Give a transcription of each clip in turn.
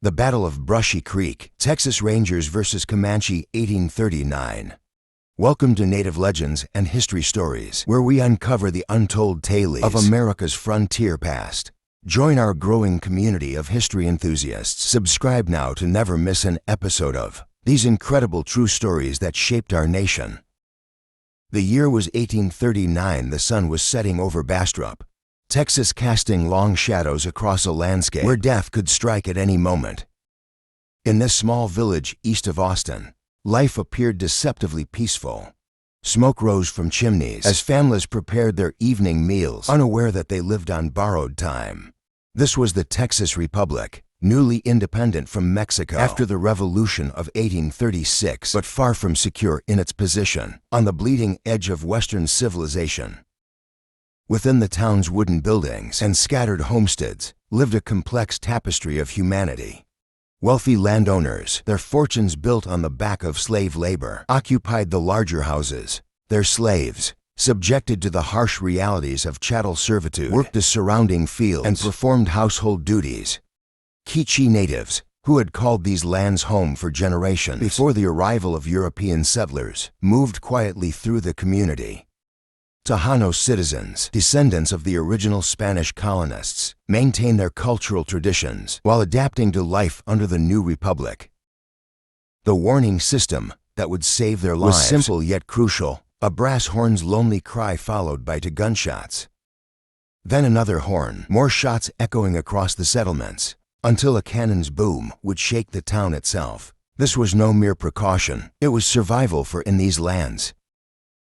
The Battle of Brushy Creek, Texas Rangers vs. Comanche, 1839. Welcome to Native Legends and History Stories, where we uncover the untold tales of America's frontier past. Join our growing community of history enthusiasts. Subscribe now to never miss an episode of these incredible true stories that shaped our nation. The year was 1839. The sun was setting over Bastrop, Texas, casting long shadows across a landscape where death could strike at any moment. In this small village east of Austin, life appeared deceptively peaceful. Smoke rose from chimneys as families prepared their evening meals, unaware that they lived on borrowed time. This was the Texas Republic, newly independent from Mexico after the Revolution of 1836, but far from secure in its position on the bleeding edge of Western civilization. Within the town's wooden buildings and scattered homesteads lived a complex tapestry of humanity. Wealthy landowners, their fortunes built on the back of slave labor, occupied the larger houses. Their slaves, subjected to the harsh realities of chattel servitude, worked the surrounding fields and performed household duties. K'iche' natives, who had called these lands home for generations before the arrival of European settlers, moved quietly through the community. Tejano citizens, descendants of the original Spanish colonists, maintained their cultural traditions while adapting to life under the new republic. The warning system that would save their lives was simple yet crucial: a brass horn's lonely cry followed by 2 gunshots. Then another horn, more shots echoing across the settlements, until a cannon's boom would shake the town itself. This was no mere precaution, it was survival for in these lands.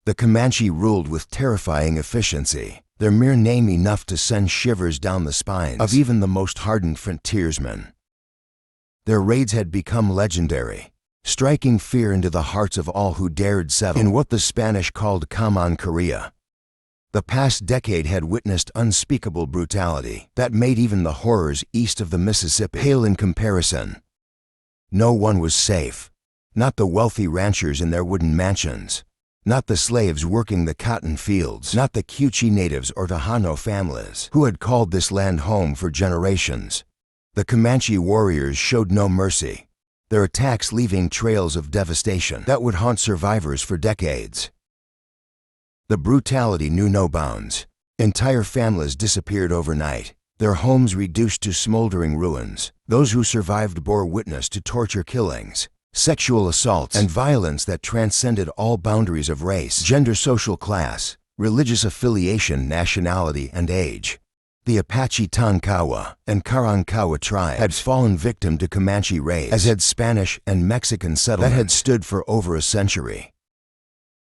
The Comanche ruled with terrifying efficiency, their mere name enough to send shivers down the spines of even the most hardened frontiersmen. Their raids had become legendary, striking fear into the hearts of all who dared settle in what the Spanish called Comanche. The past decade had witnessed unspeakable brutality that made even the horrors east of the Mississippi pale in comparison. No one was safe, not the wealthy ranchers in their wooden mansions, not the slaves working the cotton fields, not the K'iche' natives or Tejano families who had called this land home for generations. The Comanche warriors showed no mercy, their attacks leaving trails of devastation that would haunt survivors for decades. The brutality knew no bounds. Entire families disappeared overnight, their homes reduced to smoldering ruins. Those who survived bore witness to torture killings, sexual assaults, and violence that transcended all boundaries of race, gender, social class, religious affiliation, nationality, and age. The Apache Tonkawa and Karankawa tribes had fallen victim to Comanche raids, as had Spanish and Mexican settlements that had stood for over a century.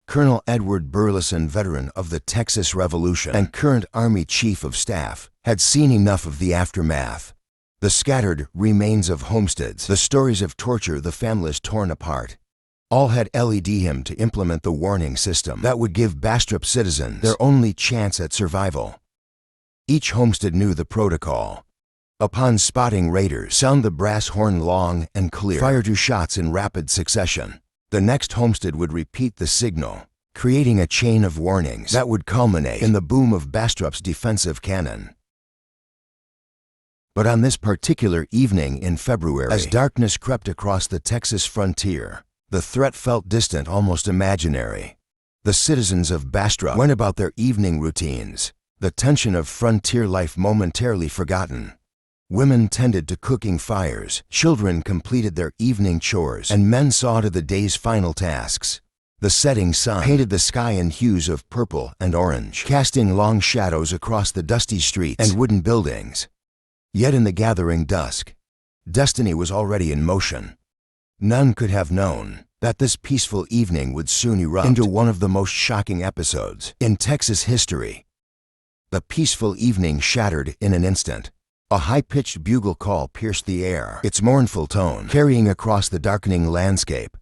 Colonel Edward Burleson, veteran of the Texas Revolution and current Army Chief of Staff, had seen enough of the aftermath. The scattered remains of homesteads, the stories of torture, the families torn apart, all had led him to implement the warning system that would give Bastrop citizens their only chance at survival. Each homestead knew the protocol. Upon spotting raiders, sound the brass horn long and clear. Fire 2 shots in rapid succession. The next homestead would repeat the signal, creating a chain of warnings that would culminate in the boom of Bastrop's defensive cannon. But on this particular evening in February, as darkness crept across the Texas frontier, the threat felt distant, almost imaginary. The citizens of Bastrop went about their evening routines, the tension of frontier life momentarily forgotten. Women tended to cooking fires, children completed their evening chores, and men saw to the day's final tasks. The setting sun painted the sky in hues of purple and orange, casting long shadows across the dusty streets and wooden buildings. Yet in the gathering dusk, destiny was already in motion. None could have known that this peaceful evening would soon erupt into one of the most shocking episodes in Texas history. The peaceful evening shattered in an instant. A high-pitched bugle call pierced the air, its mournful tone carrying across the darkening landscape.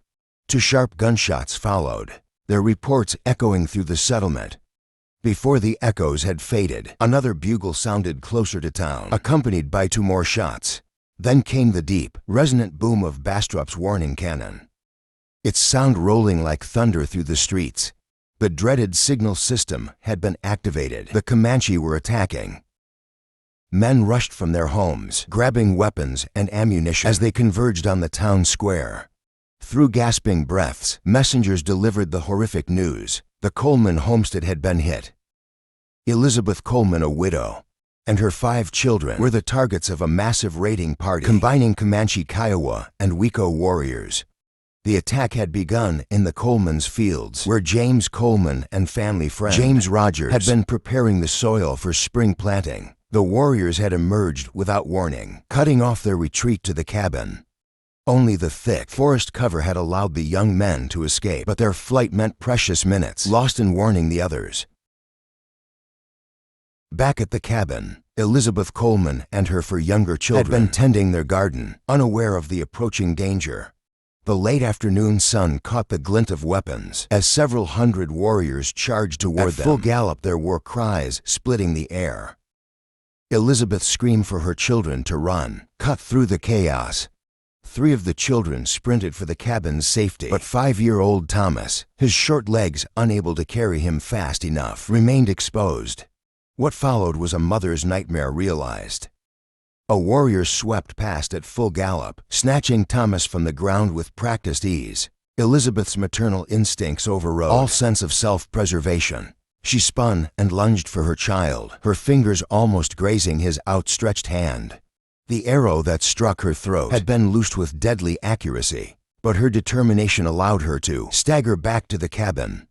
2 sharp gunshots followed, their reports echoing through the settlement. Before the echoes had faded, another bugle sounded closer to town, accompanied by 2 more shots. Then came the deep, resonant boom of Bastrop's warning cannon, its sound rolling like thunder through the streets. The dreaded signal system had been activated. The Comanche were attacking. Men rushed from their homes, grabbing weapons and ammunition as they converged on the town square. Through gasping breaths, messengers delivered the horrific news. The Coleman homestead had been hit. Elizabeth Coleman, a widow, and her 5 children were the targets of a massive raiding party combining Comanche, Kiowa, and Weko warriors. The attack had begun in the Coleman's fields, where James Coleman and family friend James Rogers had been preparing the soil for spring planting. The warriors had emerged without warning, cutting off their retreat to the cabin. Only the thick forest cover had allowed the young men to escape, but their flight meant precious minutes lost in warning the others. Back at the cabin, Elizabeth Coleman and her 4 younger children had been tending their garden, unaware of the approaching danger. The late afternoon sun caught the glint of weapons as several hundred warriors charged toward them. At full gallop, there were cries splitting the air. Elizabeth screamed for her children to run, cut through the chaos. 3 of the children sprinted for the cabin's safety, but 5-year-old Thomas, his short legs unable to carry him fast enough, remained exposed. What followed was a mother's nightmare realized. A warrior swept past at full gallop, snatching Thomas from the ground with practiced ease. Elizabeth's maternal instincts overrode all sense of self-preservation. She spun and lunged for her child, her fingers almost grazing his outstretched hand. The arrow that struck her throat had been loosed with deadly accuracy, but her determination allowed her to stagger back to the cabin.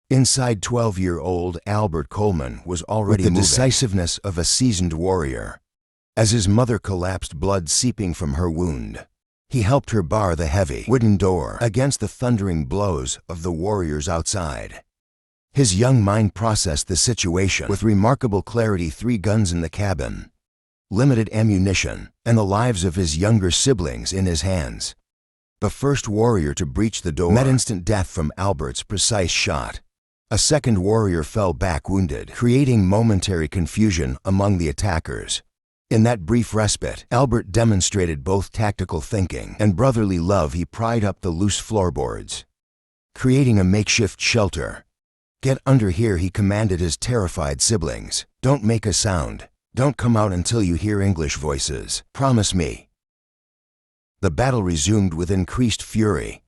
Inside, 12-year-old Albert Coleman was already moving with the decisiveness of a seasoned warrior. As his mother collapsed, blood seeping from her wound, he helped her bar the heavy wooden door against the thundering blows of the warriors outside. His young mind processed the situation with remarkable clarity. 3 guns in the cabin, limited ammunition, and the lives of his younger siblings in his hands. The first warrior to breach the door met instant death from Albert's precise shot. A second warrior fell back wounded, creating momentary confusion among the attackers. In that brief respite, Albert demonstrated both tactical thinking and brotherly love. He pried up the loose floorboards, creating a makeshift shelter. "Get under here," he commanded his terrified siblings. "Don't make a sound. Don't come out until you hear English voices. Promise me." The battle resumed with increased fury.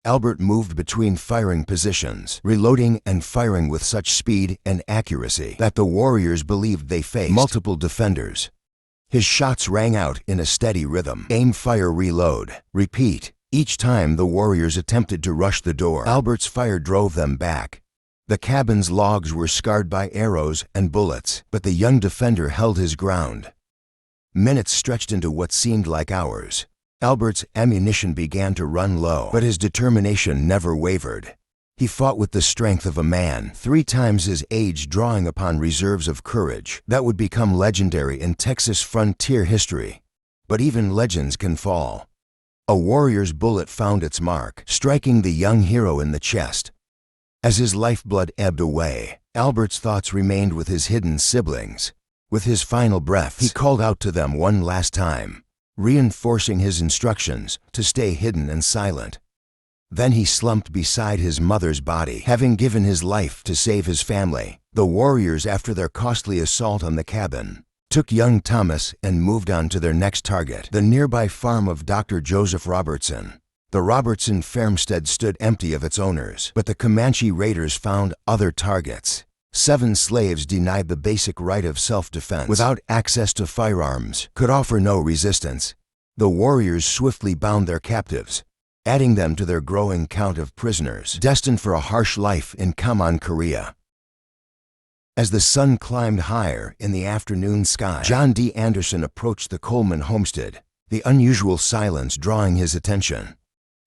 Albert moved between firing positions, reloading and firing with such speed and accuracy that the warriors believed they faced multiple defenders. His shots rang out in a steady rhythm. Aim, fire, reload, repeat. Each time the warriors attempted to rush the door, Albert's fire drove them back. The cabin's logs were scarred by arrows and bullets, but the young defender held his ground. Minutes stretched into what seemed like hours. Albert's ammunition began to run low, but his determination never wavered. He fought with the strength of a man 3 times his age, drawing upon reserves of courage that would become legendary in Texas frontier history. But even legends can fall. A warrior's bullet found its mark, striking the young hero in the chest. As his lifeblood ebbed away, Albert's thoughts remained with his hidden siblings. With his final breaths, he called out to them one last time, reinforcing his instructions to stay hidden and silent. Then he slumped beside his mother's body, having given his life to save his family. The warriors, after their costly assault on the cabin, took young Thomas and moved on to their next target, the nearby farm of Dr. Joseph Robertson. The Robertson farmstead stood empty of its owners, but the Comanche raiders found other targets. 7 slaves denied the basic right of self-defense, without access to firearms, could offer no resistance. The warriors swiftly bound their captives, adding them to their growing count of prisoners, destined for a harsh life in Comanche, Korea. As the sun climbed higher in the afternoon sky, John D. Anderson approached the Coleman homestead, the unusual silence drawing his attention.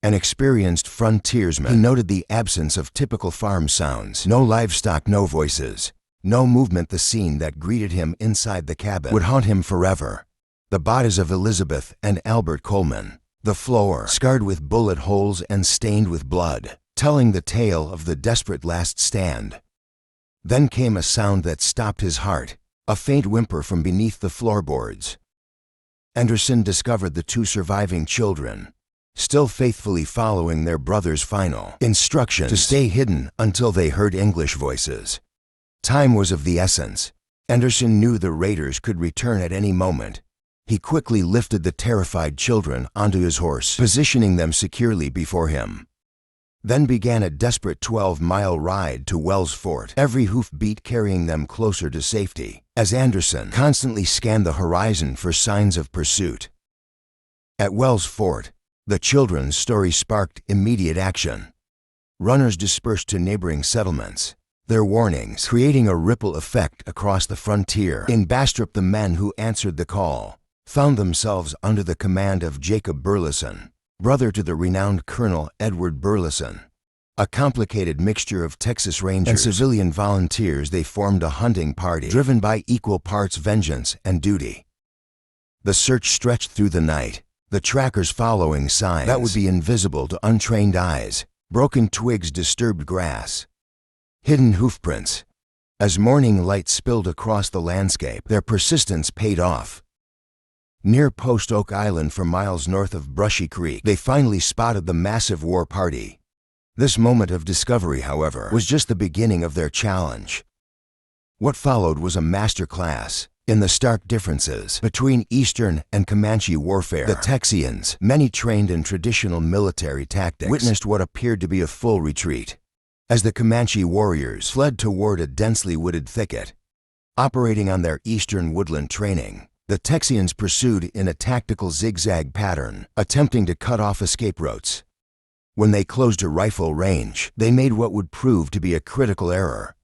An experienced frontiersman, he noted the absence of typical farm sounds. No livestock, no voices, no movement. The scene that greeted him inside the cabin would haunt him forever. The bodies of Elizabeth and Albert Coleman, the floor scarred with bullet holes and stained with blood, telling the tale of the desperate last stand. Then came a sound that stopped his heart, a faint whimper from beneath the floorboards. Anderson discovered the 2 surviving children, still faithfully following their brother's final instructions to stay hidden until they heard English voices. Time was of the essence. Anderson knew the raiders could return at any moment. He quickly lifted the terrified children onto his horse, positioning them securely before him. Then began a desperate 12-mile ride to Wells Fort, every hoofbeat carrying them closer to safety, as Anderson constantly scanned the horizon for signs of pursuit. At Wells Fort, the children's story sparked immediate action. Runners dispersed to neighboring settlements, their warnings creating a ripple effect across the frontier. In Bastrop, the men who answered the call found themselves under the command of Jacob Burleson, brother to the renowned Colonel Edward Burleson. A complicated mixture of Texas Rangers and civilian volunteers, they formed a hunting party driven by equal parts vengeance and duty. The search stretched through the night, the trackers following signs that would be invisible to untrained eyes, broken twigs, disturbed grass, hidden hoofprints. As morning light spilled across the landscape, their persistence paid off. Near Post Oak Island, for miles north of Brushy Creek, they finally spotted the massive war party. This moment of discovery, however, was just the beginning of their challenge. What followed was a masterclass in the stark differences between Eastern and Comanche warfare. The Texians, many trained in traditional military tactics, witnessed what appeared to be a full retreat, as the Comanche warriors fled toward a densely wooded thicket. Operating on their Eastern woodland training, the Texians pursued in a tactical zigzag pattern, attempting to cut off escape routes. When they closed to rifle range, they made what would prove to be a critical error.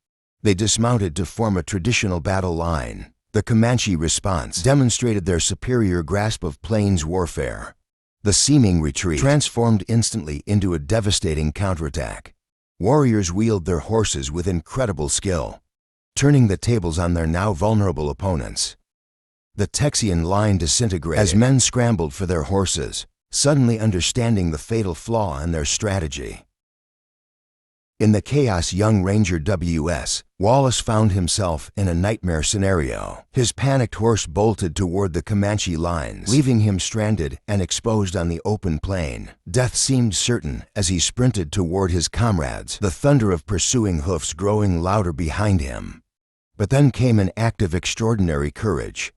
They dismounted to form a traditional battle line. The Comanche response demonstrated their superior grasp of plains warfare. The seeming retreat transformed instantly into a devastating counterattack. Warriors wheeled their horses with incredible skill, turning the tables on their now vulnerable opponents. The Texian line disintegrated as men scrambled for their horses, suddenly understanding the fatal flaw in their strategy. In the chaos, young Ranger W.S. Wallace found himself in a nightmare scenario. His panicked horse bolted toward the Comanche lines, leaving him stranded and exposed on the open plain. Death seemed certain as he sprinted toward his comrades, the thunder of pursuing hoofs growing louder behind him. But then came an act of extraordinary courage.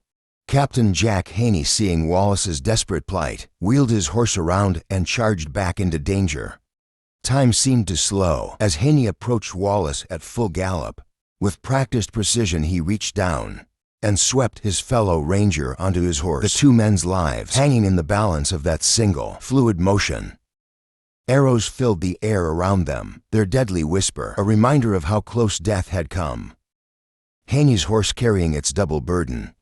Captain Jack Haney, seeing Wallace's desperate plight, wheeled his horse around and charged back into danger. Time seemed to slow as Haney approached Wallace at full gallop. With practiced precision, he reached down and swept his fellow ranger onto his horse, the two men's lives hanging in the balance of that single, fluid motion. Arrows filled the air around them, their deadly whisper a reminder of how close death had come. Haney's horse, carrying its double burden,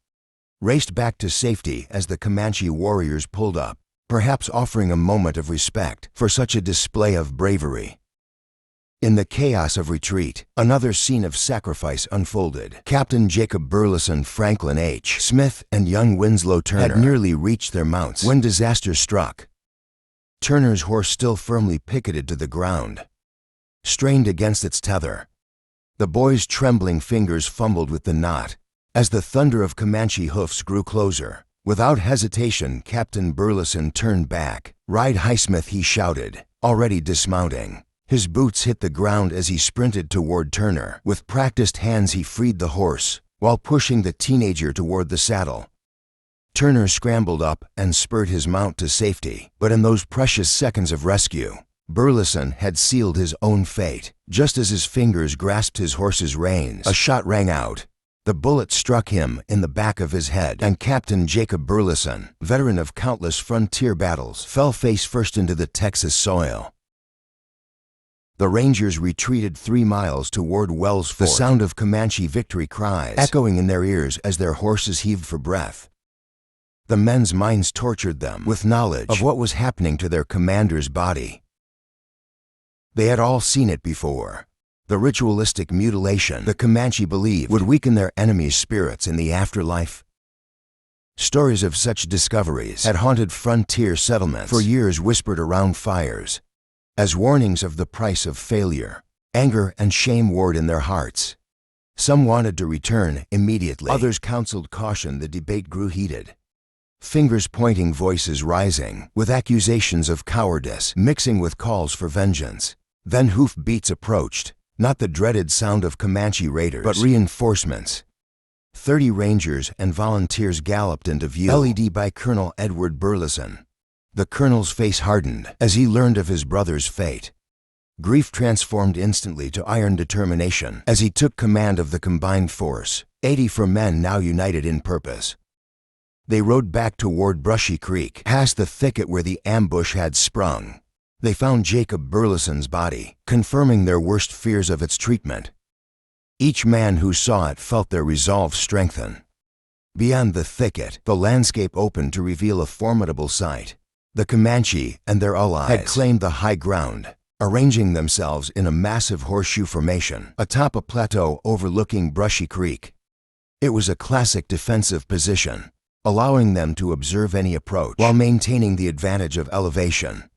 raced back to safety as the Comanche warriors pulled up, perhaps offering a moment of respect for such a display of bravery. In the chaos of retreat, another scene of sacrifice unfolded. Captain Jacob Burleson, Franklin H. Smith, and young Winslow Turner had nearly reached their mounts when disaster struck. Turner's horse, still firmly picketed to the ground, strained against its tether. The boy's trembling fingers fumbled with the knot as the thunder of Comanche hoofs grew closer. Without hesitation, Captain Burleson turned back. "Ride, Highsmith," he shouted, already dismounting. His boots hit the ground as he sprinted toward Turner. With practiced hands, he freed the horse while pushing the teenager toward the saddle. Turner scrambled up and spurred his mount to safety. But in those precious seconds of rescue, Burleson had sealed his own fate. Just as his fingers grasped his horse's reins, a shot rang out. The bullet struck him in the back of his head, and Captain Jacob Burleson, veteran of countless frontier battles, fell face first into the Texas soil. The Rangers retreated 3 miles toward Wells Fort, the sound of Comanche victory cries echoing in their ears as their horses heaved for breath. The men's minds tortured them with knowledge of what was happening to their commander's body. They had all seen it before. The ritualistic mutilation the Comanche believed would weaken their enemies' spirits in the afterlife. Stories of such discoveries had haunted frontier settlements for years, whispered around fires, as warnings of the price of failure. Anger and shame warred in their hearts. Some wanted to return immediately. Others counseled caution. The debate grew heated, fingers pointing, voices rising, with accusations of cowardice mixing with calls for vengeance. Then hoofbeats approached. Not the dreaded sound of Comanche raiders, but reinforcements. 30 Rangers and volunteers galloped into view, led by Colonel Edward Burleson. The colonel's face hardened as he learned of his brother's fate. Grief transformed instantly to iron determination as he took command of the combined force, 84 men now united in purpose. They rode back toward Brushy Creek, past the thicket where the ambush had sprung. They found Jacob Burleson's body, confirming their worst fears of its treatment. Each man who saw it felt their resolve strengthen. Beyond the thicket, the landscape opened to reveal a formidable sight. The Comanche and their allies had claimed the high ground, arranging themselves in a massive horseshoe formation atop a plateau overlooking Brushy Creek. It was a classic defensive position, allowing them to observe any approach while maintaining the advantage of elevation.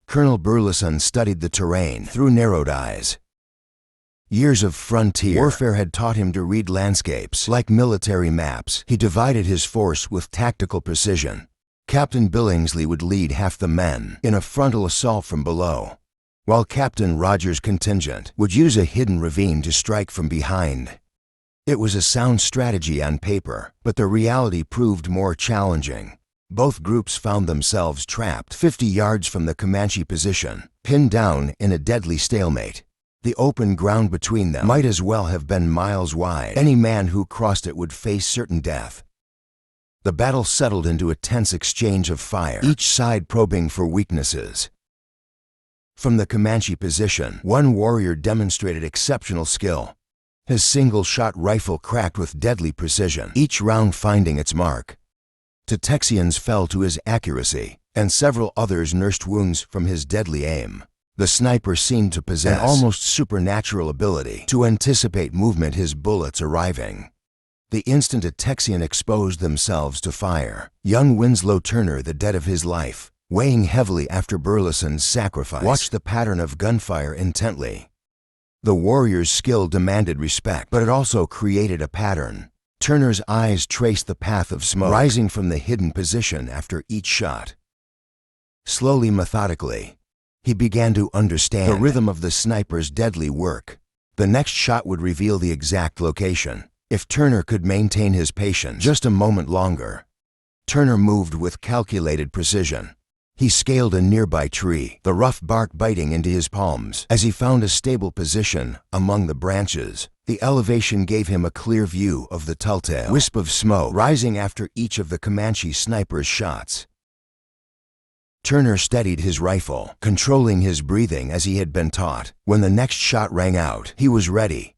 Colonel Burleson studied the terrain through narrowed eyes. Years of frontier warfare had taught him to read landscapes like military maps. He divided his force with tactical precision. Captain Billingsley would lead half the men in a frontal assault from below, while Captain Rogers' contingent would use a hidden ravine to strike from behind. It was a sound strategy on paper, but the reality proved more challenging. Both groups found themselves trapped 50 yards from the Comanche position, pinned down in a deadly stalemate. The open ground between them might as well have been miles wide. Any man who crossed it would face certain death. The battle settled into a tense exchange of fire, each side probing for weaknesses. From the Comanche position, one warrior demonstrated exceptional skill. His single-shot rifle cracked with deadly precision, each round finding its mark. Texians fell to his accuracy, and several others nursed wounds from his deadly aim. The sniper seemed to possess an almost supernatural ability to anticipate movement, his bullets arriving. The instant a Texian exposed themselves to fire, young Winslow Turner, the dead of his life, weighing heavily after Burleson's sacrifice, watched the pattern of gunfire intently. The warrior's skill demanded respect, but it also created a pattern. Turner's eyes traced the path of smoke rising from the hidden position after each shot. Slowly, methodically, he began to understand the rhythm of the sniper's deadly work. The next shot would reveal the exact location. If Turner could maintain his patience just a moment longer. Turner moved with calculated precision. He scaled a nearby tree, the rough bark biting into his palms. As he found a stable position among the branches, the elevation gave him a clear view of the telltale wisp of smoke rising after each of the Comanche sniper's shots. Turner steadied his rifle, controlling his breathing as he had been taught. When the next shot rang out, he was ready.